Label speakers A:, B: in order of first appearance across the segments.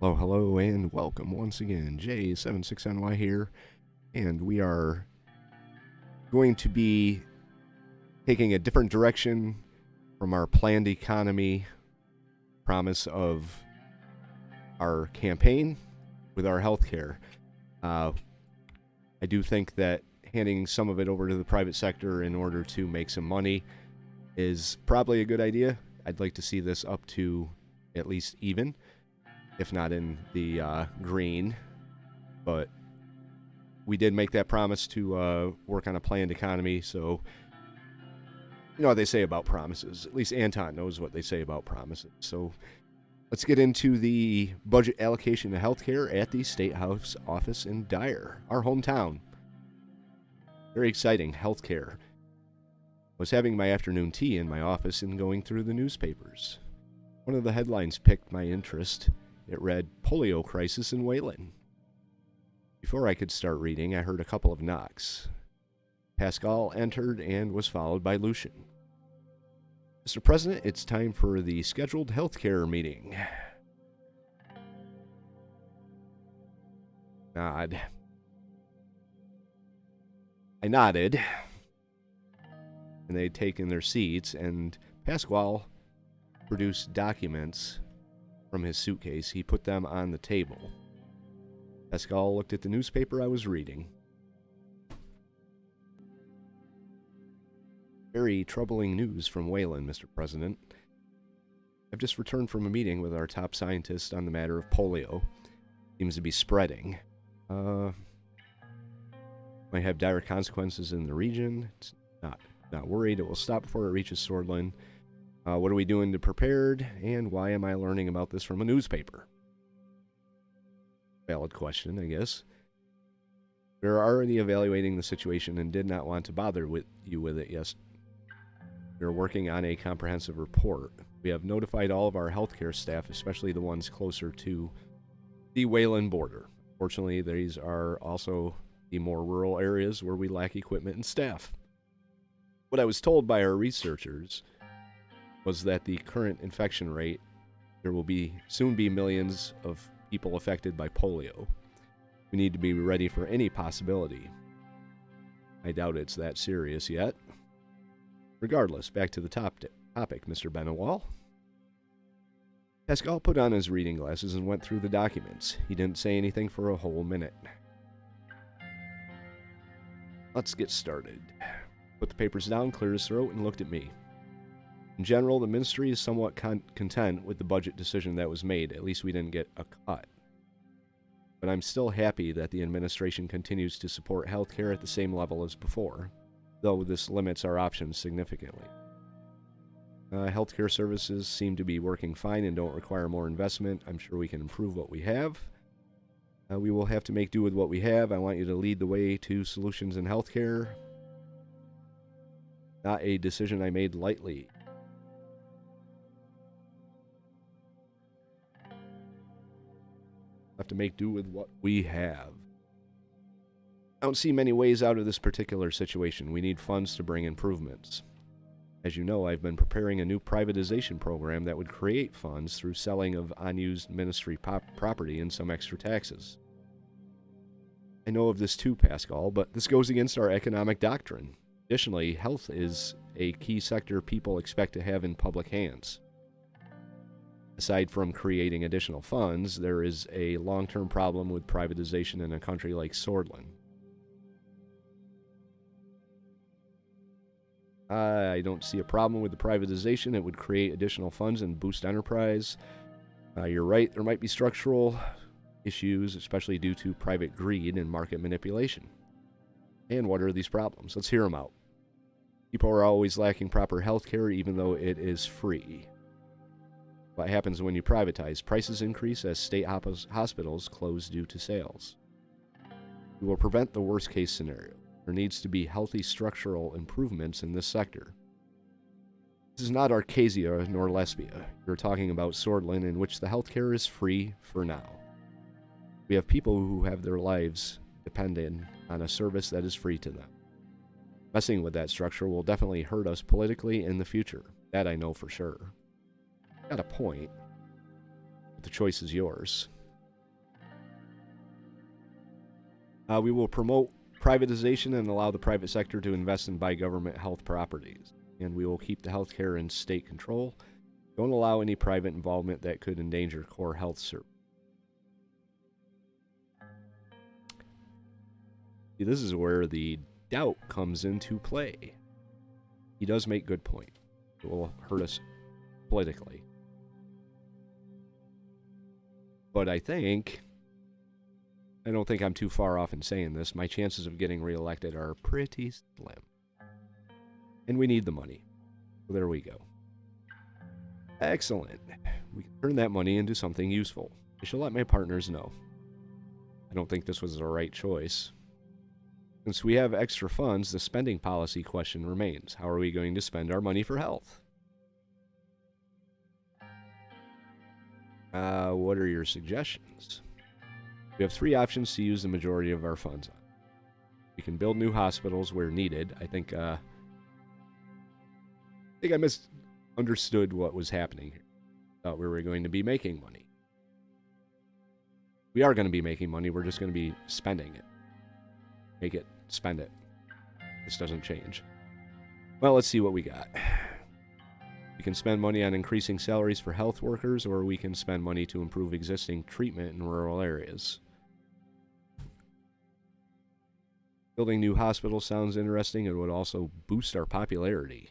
A: Hello, hello, and welcome once again. J76NY here, and we are going to be taking a different direction from our planned economy promise of our campaign with our healthcare. I do think that handing some of it over to the private sector in order to make some money is probably a good idea. I'd like to see this up to at least even, if not in the green. But we did make that promise to work on a planned economy, so you know what they say about promises. At least Anton knows what they say about promises. So let's get into the budget allocation to healthcare at the State House office in Dyer, our hometown. Very exciting, healthcare. I was having my afternoon tea in my office and going through the newspapers. One of the headlines piqued my interest. It read, Polio Crisis in Wayland. Before I could start reading, I heard a couple of knocks. Pascal entered and was followed by Lucian. Mr. President, it's time for the scheduled healthcare meeting. Nod. I nodded, and they'd taken their seats, and Pascal produced documents from his suitcase. He put them on the table. Pascal looked at the newspaper I was reading. Very troubling news from Wayland, Mr. President. I've just returned from a meeting with our top scientist on the matter of polio. Seems to be spreading. Might have dire consequences in the region. It's not worried it will stop before it reaches Sordland. What are we doing to prepare, and why am I learning about this from a newspaper? Valid question, I guess. We are already evaluating the situation and did not want to bother you with it. Yes, we are working on a comprehensive report. We have notified all of our healthcare staff, especially the ones closer to the Wayland border. Fortunately, these are also the more rural areas where we lack equipment and staff. What I was told by our researchers was that the current infection rate, there will soon be millions of people affected by polio. We need to be ready for any possibility. I doubt it's that serious yet. Regardless, back to the topic, Mr. Benewall. Pascal put on his reading glasses and went through the documents. He didn't say anything for a whole minute. Let's get started. Put the papers down, cleared his throat, and looked at me. In general, the ministry is somewhat content with the budget decision that was made. At least we didn't get a cut. But I'm still happy that the administration continues to support healthcare at the same level as before, though this limits our options significantly. Healthcare services seem to be working fine and don't require more investment. I'm sure we can improve what we have. We will have to make do with what we have. I want you to lead the way to solutions in healthcare. Not a decision I made lightly. Have to make do with what we have. I don't see many ways out of this particular situation. We need funds to bring improvements. As you know, I've been preparing a new privatization program that would create funds through selling of unused ministry property and some extra taxes. I know of this too, Pascal, but this goes against our economic doctrine. Additionally, health is a key sector people expect to have in public hands. Aside from creating additional funds, there is a long-term problem with privatization in a country like Sordland. I don't see a problem with the privatization. It would create additional funds and boost enterprise. You're right, there might be structural issues, especially due to private greed and market manipulation. And what are these problems? Let's hear them out. People are always lacking proper health care, even though it is free. What happens when you privatize? Prices increase as state hospitals close due to sales. We will prevent the worst case scenario. There needs to be healthy structural improvements in this sector. This is not Arcasia nor Lesbia. You're talking about Sordland, in which the healthcare is free for now. We have people who have their lives dependent on a service that is free to them. Messing with that structure will definitely hurt us politically in the future. That I know for sure. Got a point, but the choice is yours. We will promote privatization and allow the private sector to invest in buy government health properties. And we will keep the healthcare in state control. Don't allow any private involvement that could endanger core health service. See, this is where the doubt comes into play. He does make good point. It will hurt us politically. But I don't think I'm too far off in saying this. My chances of getting reelected are pretty slim. And we need the money. So there we go. Excellent. We can turn that money into something useful. I shall let my partners know. I don't think this was the right choice. Since we have extra funds, the spending policy question remains. How are we going to spend our money for health? What are your suggestions? We have 3 options to use the majority of our funds on. We can build new hospitals where needed. I think I misunderstood what was happening here. Thought we were going to be making money. We are going to be making money. We're just going to be spending it. Make it, spend it. This doesn't change. Well, let's see what we got. We can spend money on increasing salaries for health workers, or we can spend money to improve existing treatment in rural areas. Building new hospitals sounds interesting. It would also boost our popularity.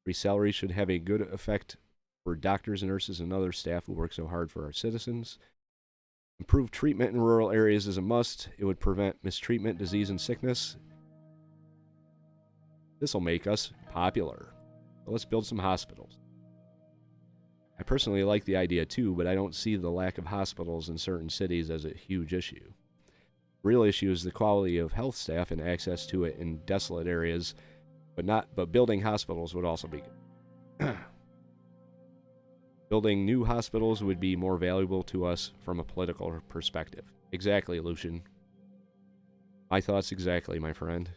A: Free salaries should have a good effect for doctors, nurses, and other staff who work so hard for our citizens. Improved treatment in rural areas is a must. It would prevent mistreatment, disease, and sickness. This will make us popular. So let's build some hospitals. I personally like the idea too, but I don't see the lack of hospitals in certain cities as a huge issue. The real issue is the quality of health staff and access to it in desolate areas, but building hospitals would also be good. Building new hospitals would be more valuable to us from a political perspective. Exactly, Lucian. My thoughts exactly, my friend.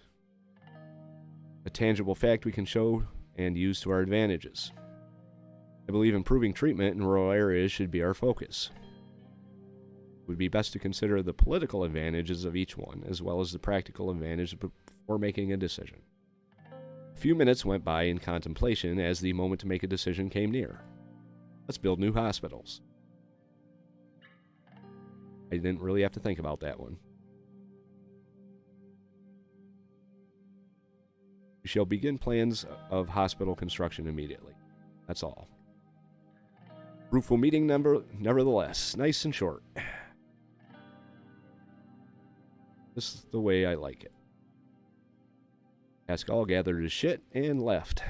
A: A tangible fact we can show and use to our advantages. I believe improving treatment in rural areas should be our focus. It would be best to consider the political advantages of each one, as well as the practical advantage before making a decision. A few minutes went by in contemplation as the moment to make a decision came near. Let's build new hospitals. I didn't really have to think about that one. We shall begin plans of hospital construction immediately. That's all. Fruitful meeting nevertheless. Nice and short. This is the way I like it. Pascal gathered his shit and left.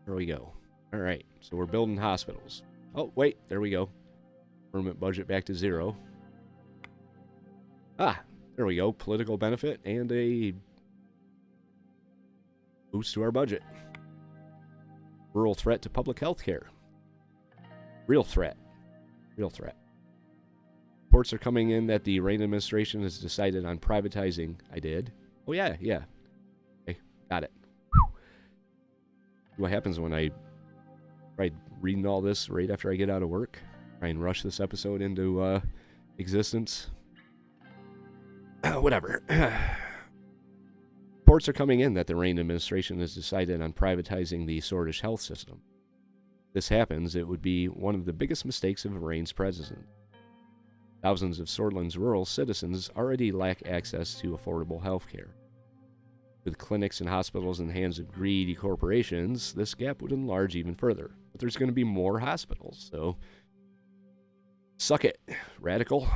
A: There we go. Alright, so we're building hospitals. Oh, wait, there we go. Government budget back to 0. Ah, there we go. Political benefit and a boost to our budget. Rural threat to public health care. Real threat. Real threat. Reports are coming in that the Rayne administration has decided on privatizing. I did. Oh, yeah. Okay, got it. Whew. What happens when I try reading all this right after I get out of work? Try and rush this episode into existence. Whatever. Reports are coming in that the Rayne administration has decided on privatizing the Sordish health system. If this happens, it would be one of the biggest mistakes of Rayne's president. Thousands of Sordland's rural citizens already lack access to affordable health care. With clinics and hospitals in the hands of greedy corporations, this gap would enlarge even further. But there's going to be more hospitals, so suck it, radical.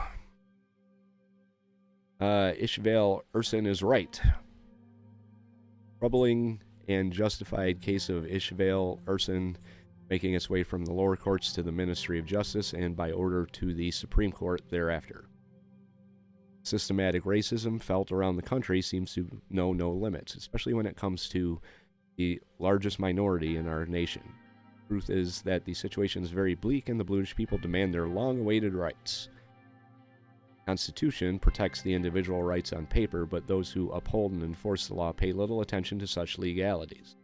A: Ishvail Ursin is right. Troubling and justified case of Ishvail Ursin making its way from the lower courts to the Ministry of Justice and by order to the Supreme Court thereafter. Systematic racism felt around the country seems to know no limits, especially when it comes to the largest minority in our nation. The truth is that the situation is very bleak and the Bluish people demand their long-awaited rights. The Constitution protects the individual rights on paper, but those who uphold and enforce the law pay little attention to such legalities.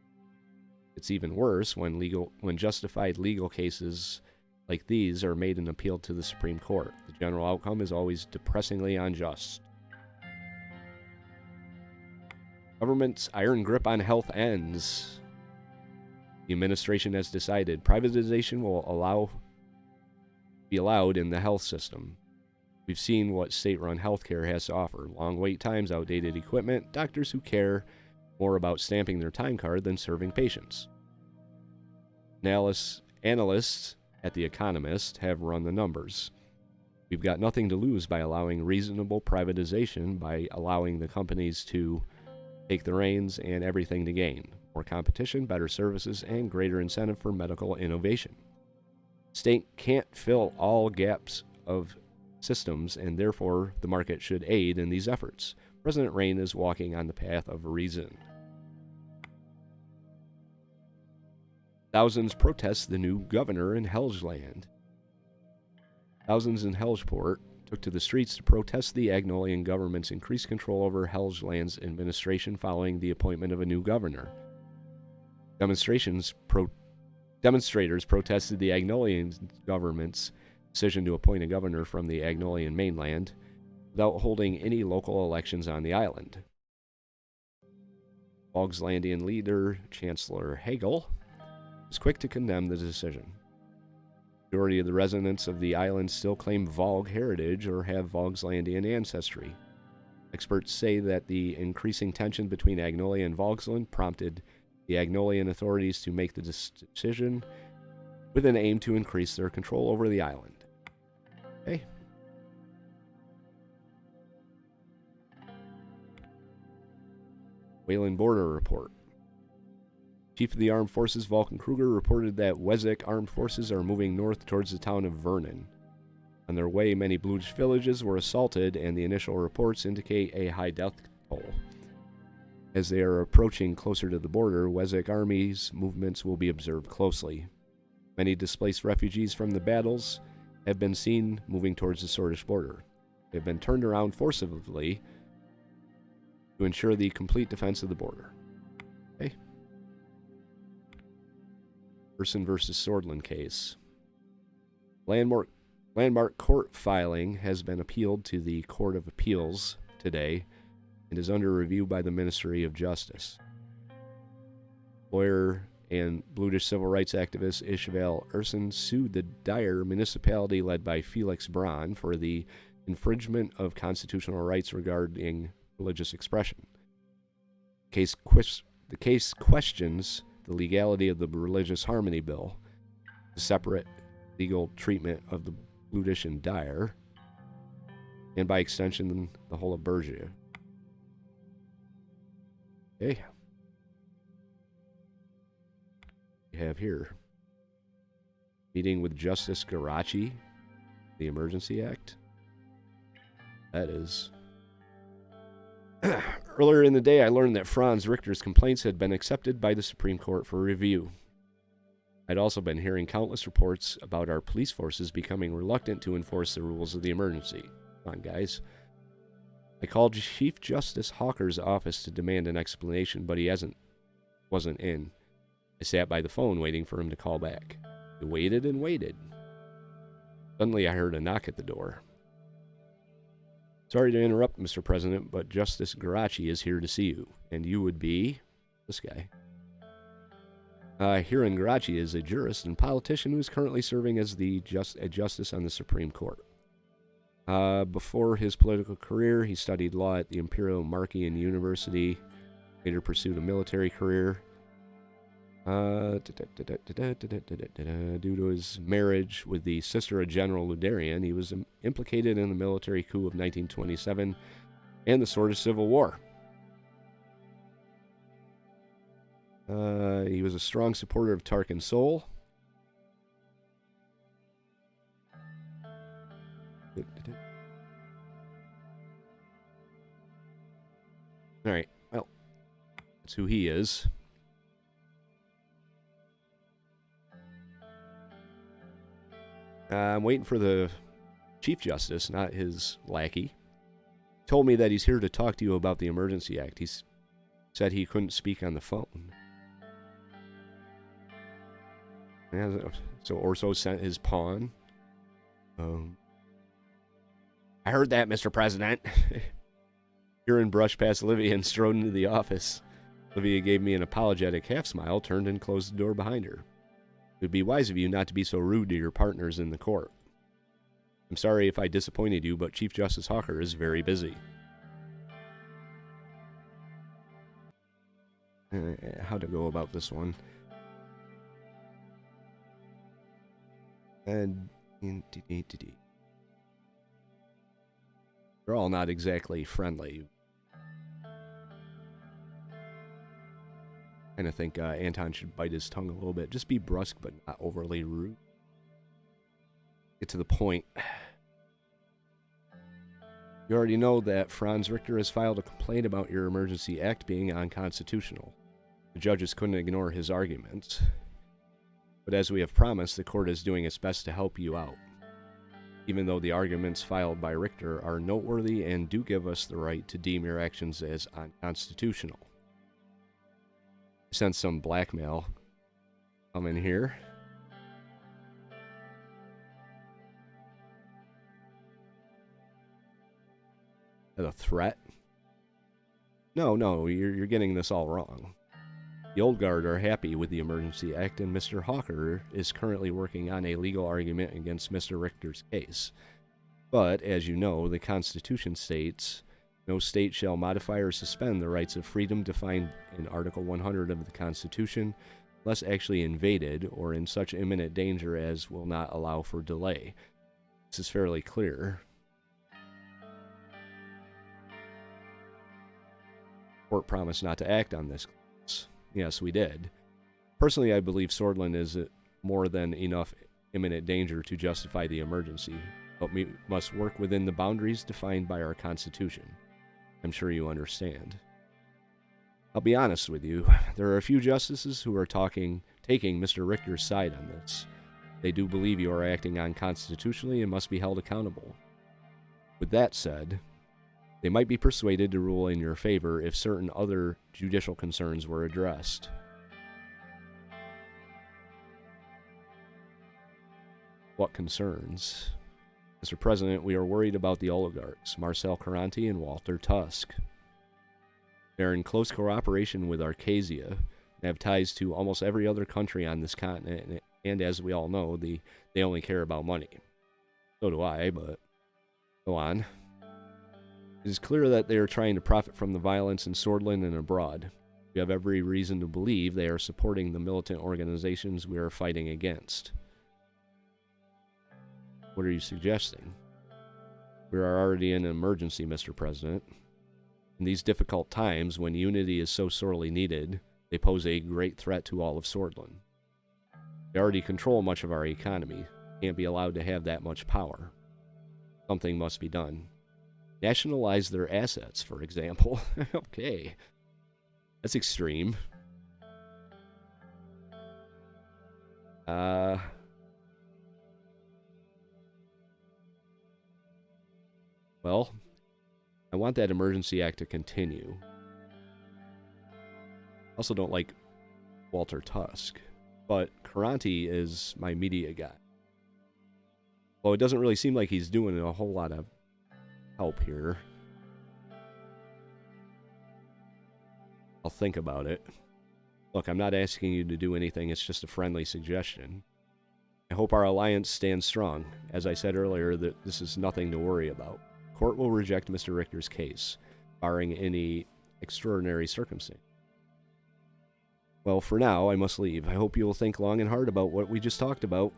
A: It's even worse when justified legal cases like these are made and appealed to the Supreme Court. The general outcome is always depressingly unjust. Government's iron grip on health ends. The administration has decided privatization will be allowed in the health system. We've seen what state-run healthcare has to offer. Long wait times, outdated equipment, doctors who care more about stamping their time card than serving patients. Analysts at The Economist have run the numbers. We've got nothing to lose by allowing reasonable privatization, by allowing the companies to take the reins, and everything to gain. More competition, better services, and greater incentive for medical innovation. State can't fill all gaps of systems, and therefore the market should aid in these efforts. President Rayne is walking on the path of reason. Thousands protest the new governor in Helgeland. Thousands in Helgeport took to the streets to protest the Agnolian government's increased control over Helgeland's administration following the appointment of a new governor. Demonstrators protested the Agnolian government's decision to appoint a governor from the Agnolian mainland without holding any local elections on the island. Volkslandian leader Chancellor Hegel was quick to condemn the decision. The majority of the residents of the island still claim Volg heritage or have Volkslandian ancestry. Experts say that the increasing tension between Agnolia and Volksland prompted the Agnolian authorities to make the decision with an aim to increase their control over the island. Okay. Wayland Border Report. Chief of the Armed Forces Vulcan Kruger reported that Wessex armed forces are moving north towards the town of Vernon. On their way, many Bluish villages were assaulted, and the initial reports indicate a high death toll. As they are approaching closer to the border, Wessex Army's movements will be observed closely. Many displaced refugees from the battles have been seen moving towards the Swedish border. They have been turned around forcibly to ensure the complete defense of the border. Okay. Person versus Sordland case. Landmark court filing has been appealed to the Court of Appeals today and is under review by the Ministry of Justice. Lawyer and Bluish civil rights activist Ishval Erson sued the Dyer municipality led by Felix Braun for the infringement of constitutional rights regarding religious expression. The case questions the legality of the Religious Harmony Bill, the separate legal treatment of the Bluish and Dyer, and by extension, the whole of Bergia. Okay. We have here meeting with Justice Garaci, the Emergency Act. That is. Earlier in the day, I learned that Franz Richter's complaints had been accepted by the Supreme Court for review. I'd also been hearing countless reports about our police forces becoming reluctant to enforce the rules of the emergency. Come on, guys. I called Chief Justice Hawker's office to demand an explanation, but he wasn't in. I sat by the phone waiting for him to call back. I waited and waited. Suddenly I heard a knock at the door. Sorry to interrupt, Mr. President, but Justice Garaci is here to see you. And you would be this guy. Heron Garaci is a jurist and politician who is currently serving as a justice on the Supreme Court. Before his political career, he studied law at the Imperial Markian University, later pursued a military career. Due to his marriage with the sister of General Luderian, he was implicated in the military coup of 1927 and the Swedish Civil War. He was a strong supporter of Tarkin Sol. All right, well, that's who he is. I'm waiting for the Chief Justice, not his lackey. He told me that he's here to talk to you about the Emergency Act. He said he couldn't speak on the phone. So Orso sent his pawn. I heard that, Mr. President. Heron brushed past Livia and strode into the office. Livia gave me an apologetic half-smile, turned and closed the door behind her. It would be wise of you not to be so rude to your partners in the court. I'm sorry if I disappointed you, but Chief Justice Hawker is very busy. How to go about this one? And they're all not exactly friendly. I kind of think Anton should bite his tongue a little bit. Just be brusque, but not overly rude. Get to the point. You already know that Franz Ricter has filed a complaint about your Emergency Act being unconstitutional. The judges couldn't ignore his arguments. But as we have promised, the court is doing its best to help you out. Even though the arguments filed by Ricter are noteworthy and do give us the right to deem your actions as unconstitutional. I sense some blackmail coming here. Is that a threat? No, you're getting this all wrong. The Old Guard are happy with the Emergency Act, and Mr. Hawker is currently working on a legal argument against Mr. Richter's case. But, as you know, the Constitution states, no state shall modify or suspend the rights of freedom defined in Article 100 of the Constitution, unless actually invaded or in such imminent danger as will not allow for delay. This is fairly clear. The court promised not to act on this. Yes, we did. Personally, I believe Sordland is more than enough imminent danger to justify the emergency, but we must work within the boundaries defined by our Constitution. I'm sure you understand. I'll be honest with you, there are a few justices who are taking Mr. Richter's side on this. They do believe you are acting unconstitutionally and must be held accountable. With that said, they might be persuaded to rule in your favor if certain other judicial concerns were addressed. What concerns? Mr. President, we are worried about the oligarchs, Marcel Caranti and Walter Tusk. They are in close cooperation with Arcasia and have ties to almost every other country on this continent, and as we all know, they only care about money. So do I, but go on. It is clear that they are trying to profit from the violence in Sordland and abroad. We have every reason to believe they are supporting the militant organizations we are fighting against. What are you suggesting? We are already in an emergency, Mr. President. In these difficult times, when unity is so sorely needed, they pose a great threat to all of Sordland. They already control much of our economy. Can't be allowed to have that much power. Something must be done. Nationalize their assets, for example. Okay. That's extreme. Well, I want that Emergency Act to continue. I also don't like Walter Tusk, but Caranti is my media guy. Well, it doesn't really seem like he's doing a whole lot of help here. I'll think about it. Look, I'm not asking you to do anything, it's just a friendly suggestion. I hope our alliance stands strong. As I said earlier, that this is nothing to worry about. The court will reject Mr. Richter's case, barring any extraordinary circumstance. Well, for now, I must leave. I hope you will think long and hard about what we just talked about.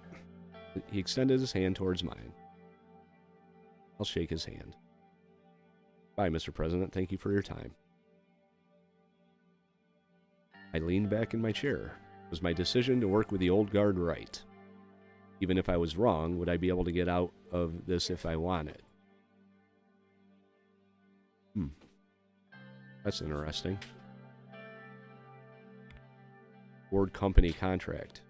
A: He extended his hand towards mine. I'll shake his hand. Bye, Mr. President. Thank you for your time. I leaned back in my chair. It was my decision to work with the Old Guard right. Even if I was wrong, would I be able to get out of this if I wanted? That's interesting. Ford company contract.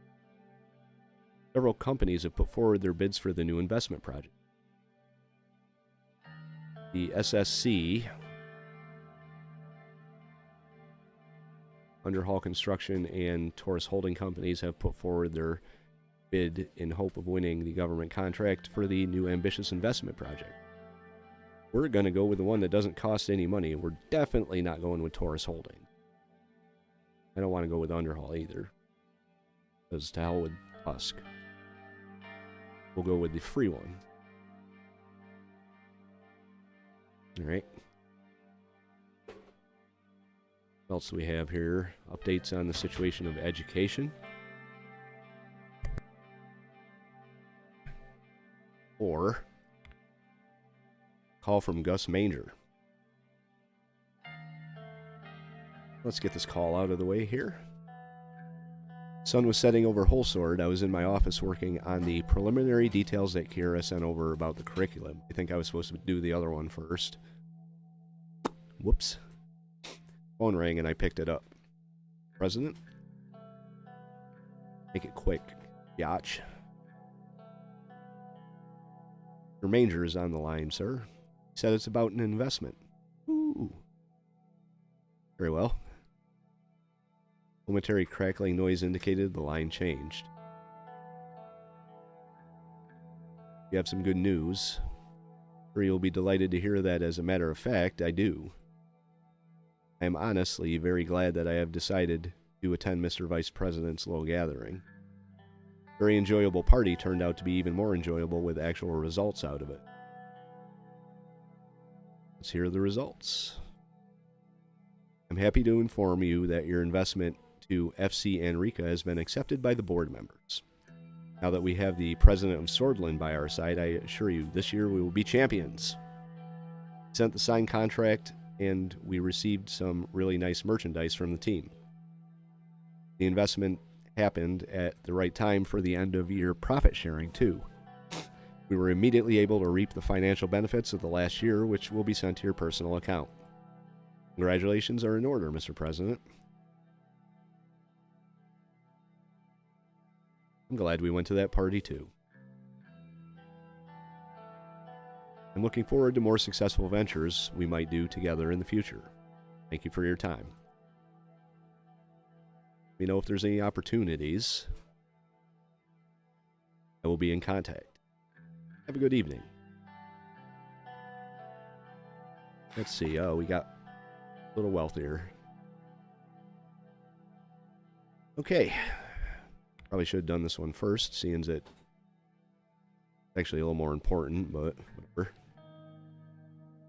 A: Several companies have put forward their bids for the new investment project. The SSC, Underhall Construction, and Taurus Holding Companies have put forward their bid in hope of winning the government contract for the new ambitious investment project. We're going to go with the one that doesn't cost any money. We're definitely not going with Taurus Holding. I don't want to go with Underhaul either, because to hell with Tusk. We'll go with the free one. Alright. What else do we have here? Updates on the situation of education. Or call from Gus Manger. Let's get this call out of the way here. Sun was setting over Wholesword. I was in my office working on the preliminary details that Kira sent over about the curriculum. I think I was supposed to do the other one first. Whoops. Phone rang and I picked it up. President? Make it quick, Yach. Your Manger is on the line, sir. He said it's about an investment. Ooh. Very well. Momentary crackling noise indicated the line changed. You have some good news. Sure, you'll be delighted to hear that, as a matter of fact, I do. I am honestly very glad that I have decided to attend Mr. Vice President's low gathering. Very enjoyable party turned out to be even more enjoyable with actual results out of it. Let's hear the results. I'm happy to inform you that your investment to FC Enrica has been accepted by the board members. Now that we have the president of Sordland by our side, I assure you, this year we will be champions. Sent the signed contract, and we received some really nice merchandise from the team. The investment happened at the right time for the end-of-year profit sharing, too. We were immediately able to reap the financial benefits of the last year, which will be sent to your personal account. Congratulations are in order, Mr. President. I'm glad we went to that party, too. I'm looking forward to more successful ventures we might do together in the future. Thank you for your time. Let me know if there's any opportunities. I will be in contact. Have a good evening. Let's see. Oh, we got a little wealthier. Okay. Probably should have done this one first, seeing as it's actually a little more important, but whatever.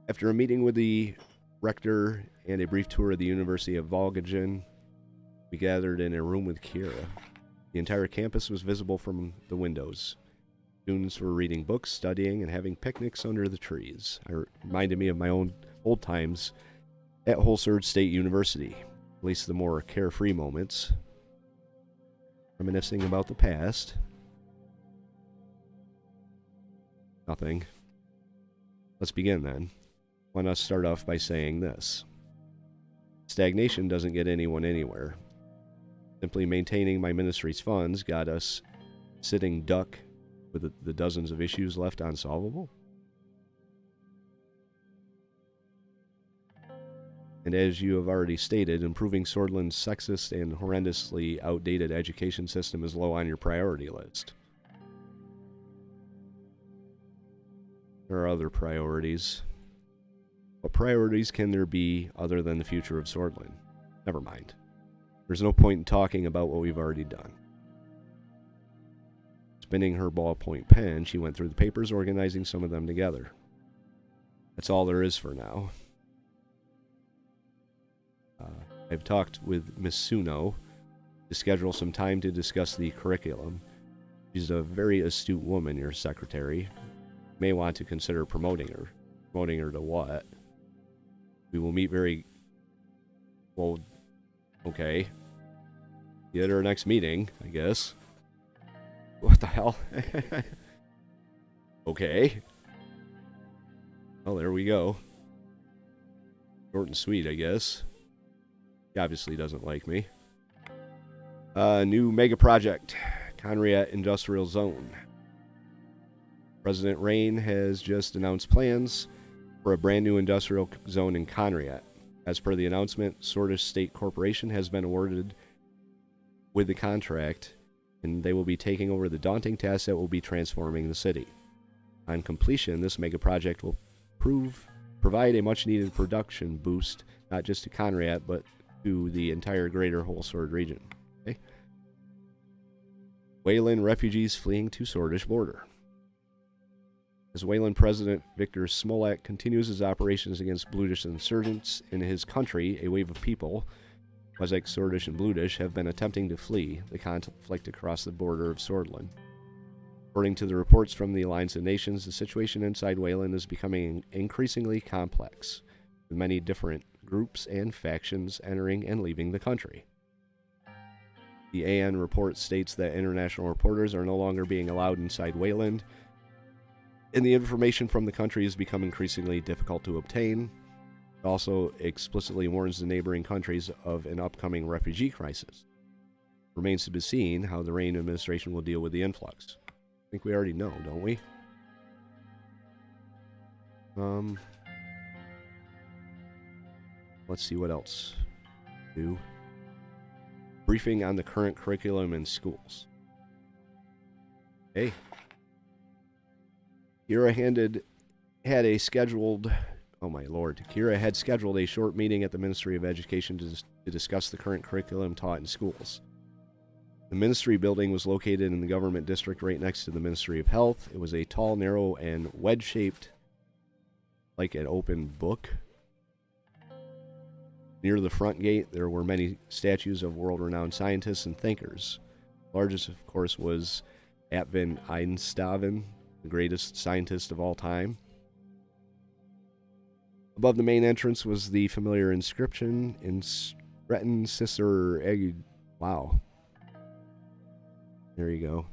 A: After a meeting with the rector and a brief tour of the University of Volgagen, we gathered in a room with Kira. The entire campus was visible from the windows. Students were reading books, studying, and having picnics under the trees. It reminded me of my own old times at Wholesword State University, at least the more carefree moments. Reminiscing about the past. Nothing. Let's begin then. Why not start off by saying this? Stagnation doesn't get anyone anywhere. Simply maintaining my ministry's funds got us sitting duck with the dozens of issues left unsolvable. And as you have already stated, improving Sordland's sexist and horrendously outdated education system is low on your priority list. There are other priorities. What priorities can there be other than the future of Sordland? Never mind. There's no point in talking about what we've already done. Spinning her ballpoint pen, she went through the papers, organizing some of them together. That's all there is for now. I've talked with Miss Suno to schedule some time to discuss the curriculum. She's a very astute woman, your secretary. You may want to consider promoting her. Promoting her to what? We will meet very... Well, okay. At our next meeting, I guess. What the hell? Okay. Well, there we go. Short and sweet, I guess. He obviously doesn't like me. New mega project. Conriat Industrial Zone. President Rayne has just announced plans for a brand new industrial zone in Conriat. As per the announcement, Sordis State Corporation has been awarded with the contract and they will be taking over the daunting task that will be transforming the city. On completion, this mega project will provide a much-needed production boost, not just to Conrad, but to the entire greater Whole Sword region. Okay. Wayland refugees fleeing to Swordish border. As Wayland President Victor Smolak continues his operations against Bludish insurgents in his country, a wave of people, Wessex, Swordish, and Bludish, have been attempting to flee the conflict across the border of Sordland. According to the reports from the Alliance of Nations, the situation inside Wayland is becoming increasingly complex, with many different groups and factions entering and leaving the country. The AN report states that international reporters are no longer being allowed inside Wayland, and the information from the country has become increasingly difficult to obtain. It also explicitly warns the neighboring countries of an upcoming refugee crisis. It remains to be seen how the Rayne administration will deal with the influx. I think we already know, don't we? Let's see what else. Briefing on the current curriculum in schools. Hey. Kira had scheduled a short meeting at the Ministry of Education to discuss the current curriculum taught in schools. The ministry building was located in the government district right next to the Ministry of Health. It was a tall, narrow, and wedge-shaped, like an open book. Near the front gate, there were many statues of world-renowned scientists and thinkers. The largest, of course, was Advent Einstein, the greatest scientist of all time. Above the main entrance was the familiar inscription, Retin Sister Egg. Wow. There you go.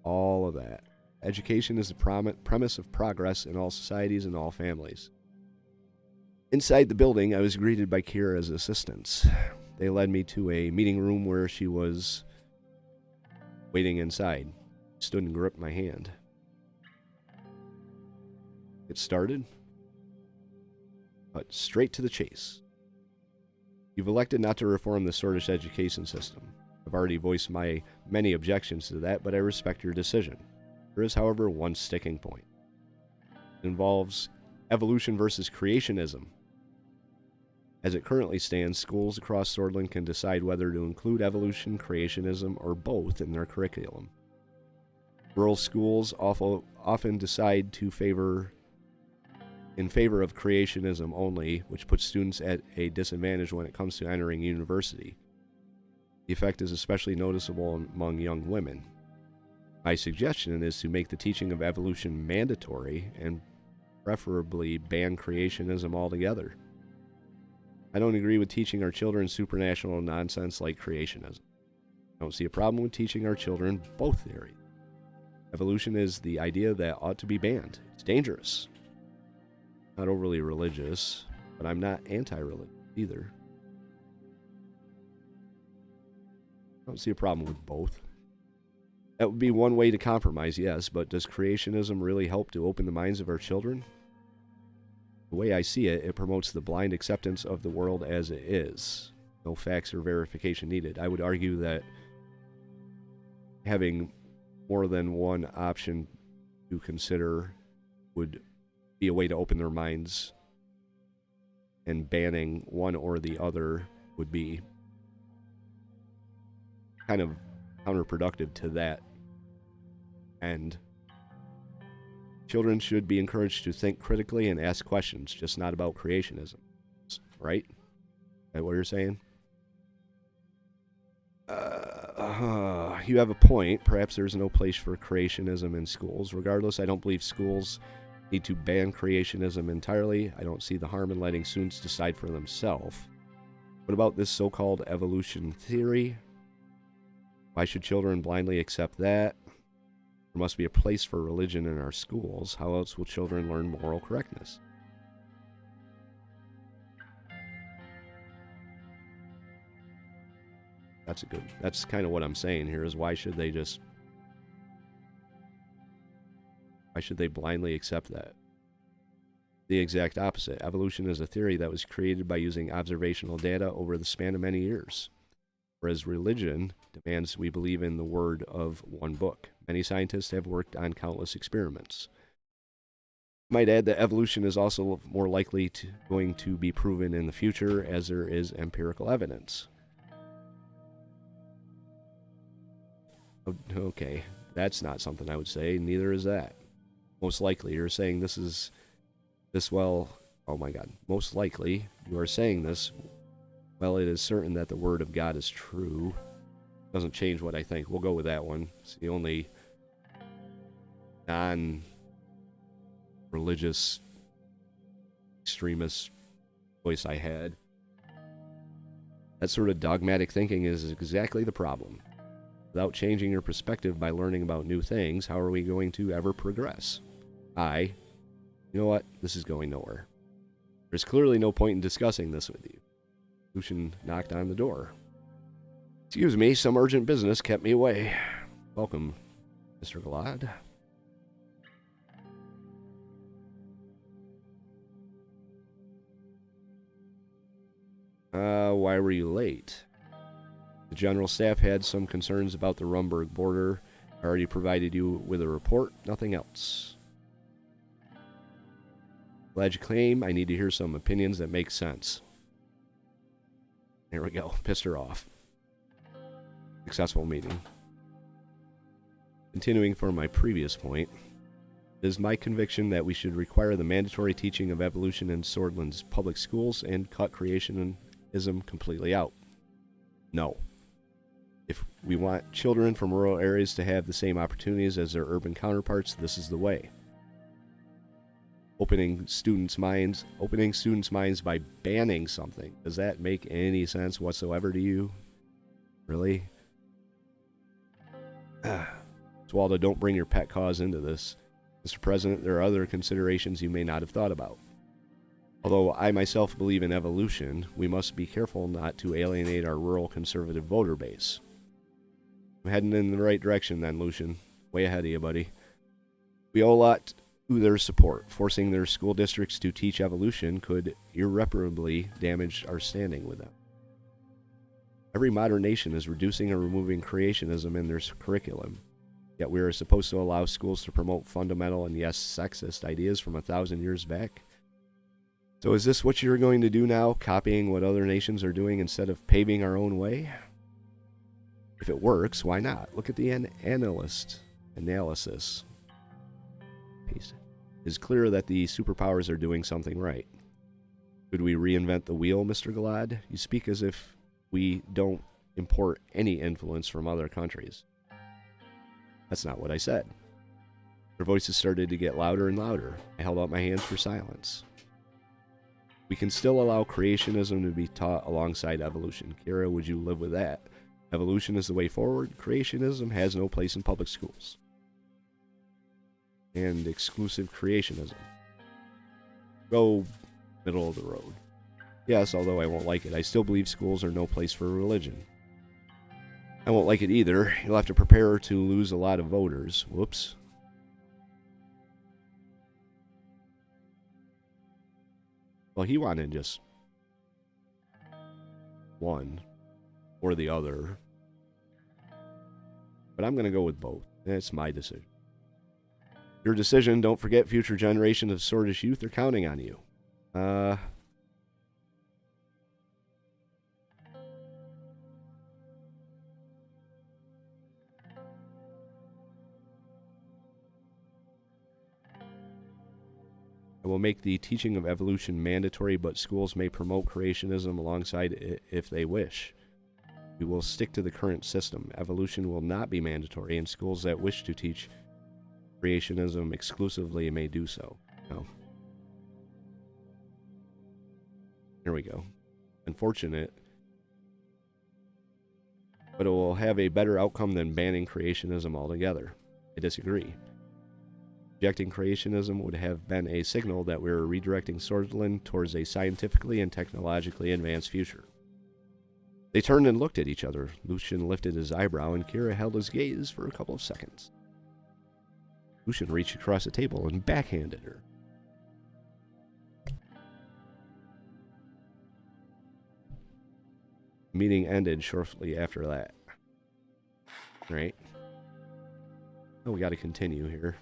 A: All of that. Education is the premise of progress in all societies and all families. Inside the building, I was greeted by Kira's assistants. They led me to a meeting room where she was waiting inside. Stood and gripped my hand. Get started, but straight to the chase. You've elected not to reform the Swordish education system. I've already voiced my many objections to that, but I respect your decision. There is, however, one sticking point. It involves evolution versus creationism. As it currently stands, schools across Sordland can decide whether to include evolution, creationism, or both in their curriculum. Rural schools often decide in favor of creationism only, which puts students at a disadvantage when it comes to entering university. The effect is especially noticeable among young women. My suggestion is to make the teaching of evolution mandatory and preferably ban creationism altogether. I don't agree with teaching our children supernatural nonsense like creationism. I don't see a problem with teaching our children both theories. Evolution is the idea that ought to be banned. It's dangerous. Not overly religious, but I'm not anti-religious either. I don't see a problem with both. That would be one way to compromise, yes, but does creationism really help to open the minds of our children? The way I see it, it promotes the blind acceptance of the world as it is. No facts or verification needed. I would argue that having more than one option to consider would be a way to open their minds, and banning one or the other would be kind of counterproductive to that. And children should be encouraged to think critically and ask questions, just not about creationism. Right? Is that what you're saying? You have a point. Perhaps there's no place for creationism in schools. Regardless, I don't believe schools need to ban creationism entirely. I don't see the harm in letting students decide for themselves. What about this so-called evolution theory? Why should children blindly accept that? There must be a place for religion in our schools. How else will children learn moral correctness? That's kind of what I'm saying here, is why should they blindly accept that? The exact opposite. Evolution is a theory that was created by using observational data over the span of many years. whereas religion demands we believe in the word of one book. Many scientists have worked on countless experiments. Might add that evolution is also more likely going to be proven in the future as there is empirical evidence. Okay, that's not something I would say. Neither is that. Most likely, you're saying oh my God. Most likely, you are saying this, well, it is certain that the word of God is true. Doesn't change what I think. We'll go with that one. It's the only non-religious extremist choice I had. That sort of dogmatic thinking is exactly the problem. Without changing your perspective by learning about new things, how are we going to ever progress? You know what? This is going nowhere. There's clearly no point in discussing this with you. Lucian knocked on the door. Excuse me, some urgent business kept me away. Welcome, Mr. Glad. Why were you late? The general staff had some concerns about the Rumburg border. I already provided you with a report, nothing else. Glad you came. I need to hear some opinions that make sense. There we go. Pissed her off. Successful meeting. Continuing from my previous point, it is my conviction that we should require the mandatory teaching of evolution in Sordland's public schools and cut creationism completely out. No. If we want children from rural areas to have the same opportunities as their urban counterparts, this is the way. Opening students' minds by banning something. Does that make any sense whatsoever to you? Really? Swalda, don't bring your pet cause into this. Mr. President, there are other considerations you may not have thought about. Although I myself believe in evolution, we must be careful not to alienate our rural conservative voter base. I'm heading in the right direction then, Lucian. Way ahead of you, buddy. We owe a lot to their support. Forcing their school districts to teach evolution could irreparably damage our standing with them. Every modern nation is reducing or removing creationism in their curriculum. Yet we are supposed to allow schools to promote fundamental and, yes, sexist ideas from 1,000 years back. So is this what you're going to do now, copying what other nations are doing instead of paving our own way? If it works, why not? Look at the analysis. It is clear that the superpowers are doing something right. Could we reinvent the wheel, Mr. Glad? You speak as if we don't import any influence from other countries. That's not what I said. Their voices started to get louder and louder. I held out my hands for silence. We can still allow creationism to be taught alongside evolution. Kira, would you live with that? Evolution is the way forward. Creationism has no place in public schools. And exclusive creationism. Go middle of the road. Yes, although I won't like it, I still believe schools are no place for religion. I won't like it either. You'll have to prepare to lose a lot of voters. Whoops. Well, he wanted just one or the other. But I'm going to go with both. That's my decision. Your decision. Don't forget, future generations of Sordis youth are counting on you. I will make the teaching of evolution mandatory, but schools may promote creationism alongside it if they wish. We will stick to the current system. Evolution will not be mandatory, and schools that wish to teach creationism exclusively may do so. No. Here we go. Unfortunate, but it will have a better outcome than banning creationism altogether. I disagree. Rejecting creationism would have been a signal that we were redirecting Sordland towards a scientifically and technologically advanced future. They turned and looked at each other. Lucian lifted his eyebrow, and Kira held his gaze for a couple of seconds. Lucian reached across the table and backhanded her. The meeting ended shortly after that. Right. Oh, we got to continue here.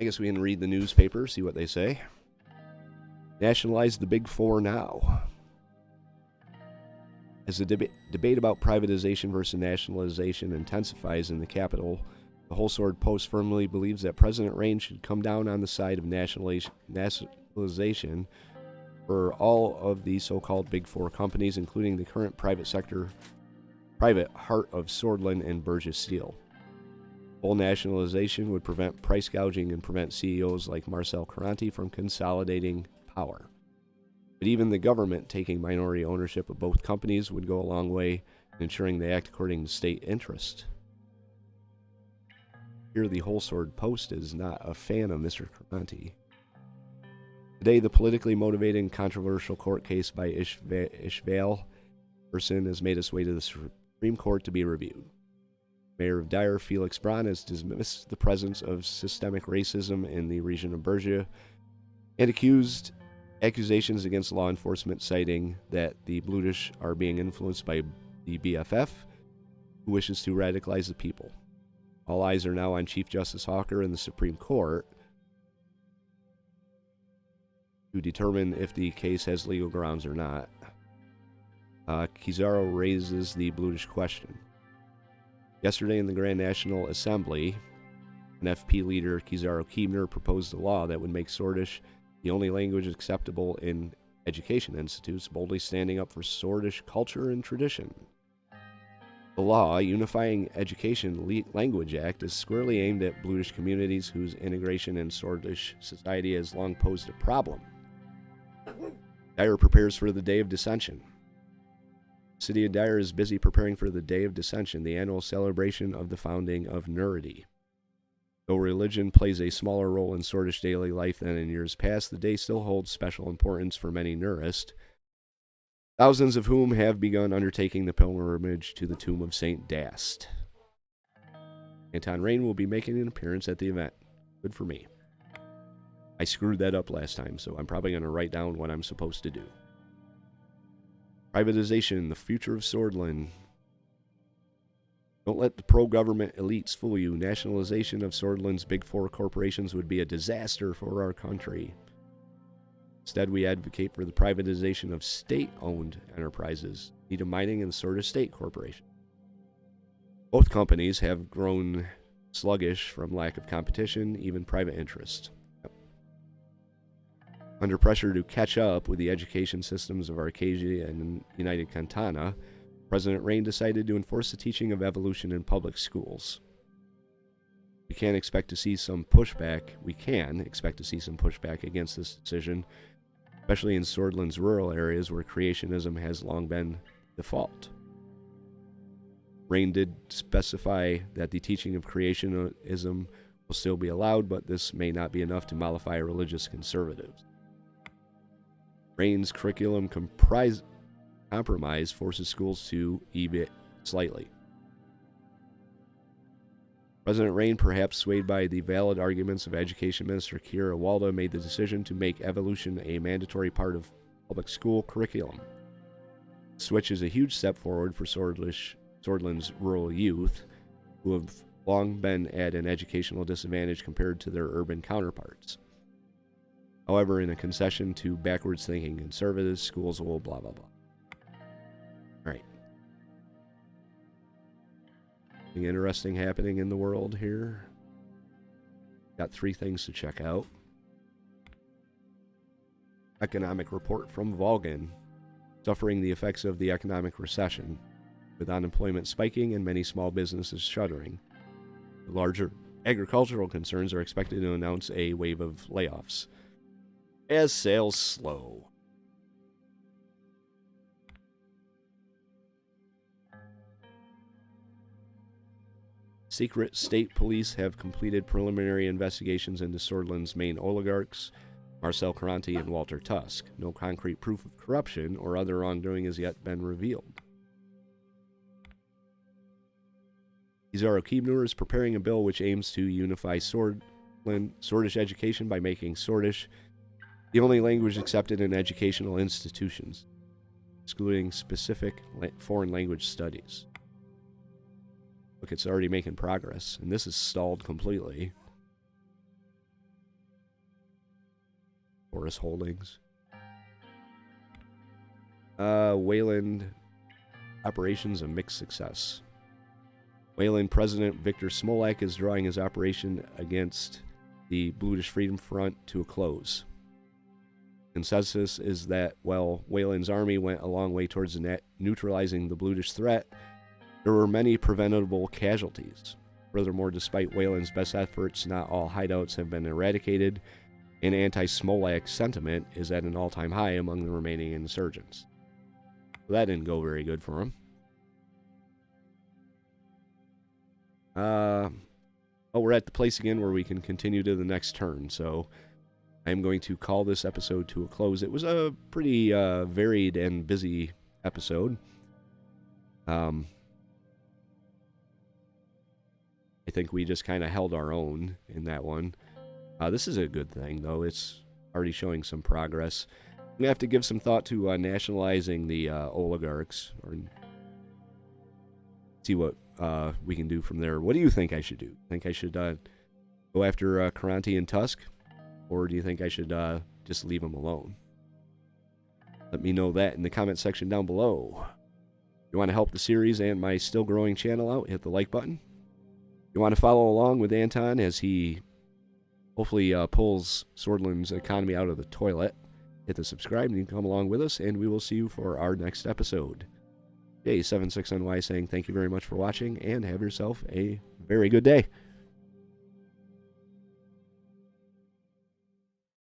A: I guess we can read the newspaper, see what they say. Nationalize the Big Four now. As the debate about privatization versus nationalization intensifies in the capital, the Whole Sword Post firmly believes that President Rayne should come down on the side of nationalization for all of the so-called Big Four companies, including the current private heart of Sordland and Burgess Steel. Full nationalization would prevent price gouging and prevent CEOs like Marcel Caranti from consolidating power. But even the government taking minority ownership of both companies would go a long way in ensuring they act according to state interest. Here, the Whole Sword Post is not a fan of Mr. Caranti. Today, the politically motivated and controversial court case by Ishvail person has made its way to the Supreme Court to be reviewed. Mayor of Dyer, Felix Braun, has dismissed the presence of systemic racism in the region of Bergia and accusations against law enforcement, citing that the Bludish are being influenced by the BFF, who wishes to radicalize the people. All eyes are now on Chief Justice Hawker and the Supreme Court to determine if the case has legal grounds or not. Kizaro raises the Bludish question. Yesterday in the Grand National Assembly, an FP leader, Kizaro Keebner, proposed a law that would make Sordish the only language acceptable in education institutes, boldly standing up for Sordish culture and tradition. The law, Unifying Education Language Act, is squarely aimed at Bludish communities whose integration in Sordish society has long posed a problem. Dyer prepares for the Day of Dissension. The city of Dyer is busy preparing for the Day of Dissension, the annual celebration of the founding of Nurity. Though religion plays a smaller role in Sordish daily life than in years past, the day still holds special importance for many Nurists, thousands of whom have begun undertaking the pilgrimage to the tomb of St. Dast. Anton Rayne will be making an appearance at the event. Good for me. I screwed that up last time, so I'm probably going to write down what I'm supposed to do. Privatization, the future of Sordland. Don't let the pro-government elites fool you. Nationalization of Sordland's Big Four corporations would be a disaster for our country. Instead, we advocate for the privatization of state-owned enterprises, Nita Mining and the Sordish State Corporation. Both companies have grown sluggish from lack of competition, even private interest. Under pressure to catch up with the education systems of Arcadia and United Cantana, President Rayne decided to enforce the teaching of evolution in public schools. We can expect to see some pushback against this decision, especially in Sordland's rural areas where creationism has long been default. Rayne did specify that the teaching of creationism will still be allowed, but this may not be enough to mollify religious conservatives. Rayne's curriculum compromise forces schools to ease it slightly. President Rayne, perhaps swayed by the valid arguments of Education Minister Kira Walda, made the decision to make evolution a mandatory part of public school curriculum. The switch is a huge step forward for Sordland's rural youth, who have long been at an educational disadvantage compared to their urban counterparts. However, in a concession to backwards-thinking conservatives, schools will blah, blah, blah. All right. Something interesting happening in the world here. Got 3 things to check out. Economic report from Volgan, suffering the effects of the economic recession, with unemployment spiking and many small businesses shuttering. The larger agricultural concerns are expected to announce a wave of layoffs as sales slow. Secret state police have completed preliminary investigations into Sordland's main oligarchs, Marcel Caranti and Walter Tusk. No concrete proof of corruption or other wrongdoing has yet been revealed. Izaro Keebnur is preparing a bill which aims to unify Sordish education by making Sordish the only language accepted in educational institutions, excluding specific foreign language studies. Look, it's already making progress, and this is stalled completely. Forest Holdings. Wayland operations a mixed success. Wayland President Victor Smolak is drawing his operation against the Bluish Freedom Front to a close. Consensus is that while Wayland's army went a long way towards neutralizing the Bluish threat, there were many preventable casualties. Furthermore, despite Wayland's best efforts, not all hideouts have been eradicated, and anti-Smolak sentiment is at an all-time high among the remaining insurgents. So that didn't go very good for him. We're at the place again where we can continue to the next turn, so I'm going to call this episode to a close. It was a pretty varied and busy episode. I think we just kind of held our own in that one. This is a good thing, though. It's already showing some progress. I'm going to have to give some thought to nationalizing the oligarchs, or see what we can do from there. What do you think I should do? Think I should go after Karanti and Tusk? Or do you think I should just leave them alone? Let me know that in the comment section down below. If you want to help the series and my still growing channel out, hit the like button. If you want to follow along with Anton as he hopefully pulls Sordland's economy out of the toilet, hit the subscribe and you can come along with us, and we will see you for our next episode. J76NY saying thank you very much for watching, and have yourself a very good day.